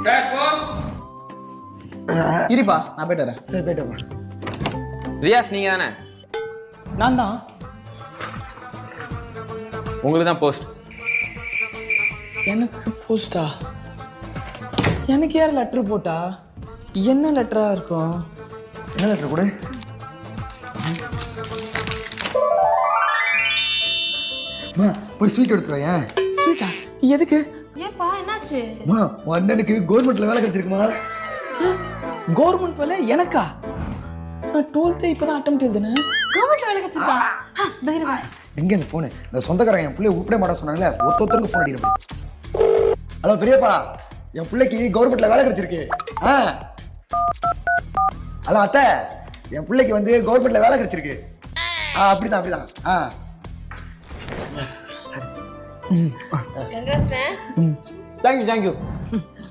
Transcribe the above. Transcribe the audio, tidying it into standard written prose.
Sir post. இருப்பா நான் போயிட்டு வரேன். சரி போயிட்டோம்மா. ரியாஸ் நீங்க தானே? நான் தான். உங்களுக்கு தான் போஸ்ட். எனக்கு போஸ்டா? எனக்கு யார் லெட்டர் போட்டா? என்ன லெட்டரா இருக்கும்? என்ன லெட்டர் கொடு. அம்மா போய் ஸ்வீட் எடுத்துருவேன். ஸ்வீட்டா? எதுக்கு? ஏப்பா என்னாச்சு? அம்மா உன் அண்ணனுக்கு கவர்மெண்ட்ல வேலை கிடைச்சிருக்குமா? கவர்மெண்ட் வேலை எனக்கா? நான் 12th இப்பதான் அட்டெம்ப்ட் எழுதுனேன். கவர்மெண்ட்ல வேலை கிடைச்சிருக்கா? தைரியமா. எங்க இந்த போனு? இந்த சொந்தக்காரங்க என் பிள்ளைய கூப்பிட மாட்டேன் சொன்னாங்களே, ஒருத்தருக்கு ஃபோன் அடிக்கிறேன். ஹலோ பெரியப்பா, என் பிள்ளைக்கு கவர்மெண்ட்ல வேலை கிடைச்சிருக்கு. ஹலோ அத்தை, என் பிள்ளைக்கு வந்து கவர்மெண்ட்ல வேலை கிடைச்சிருக்கு. அப்படிதான் அப்படிதான். Thank you thank you.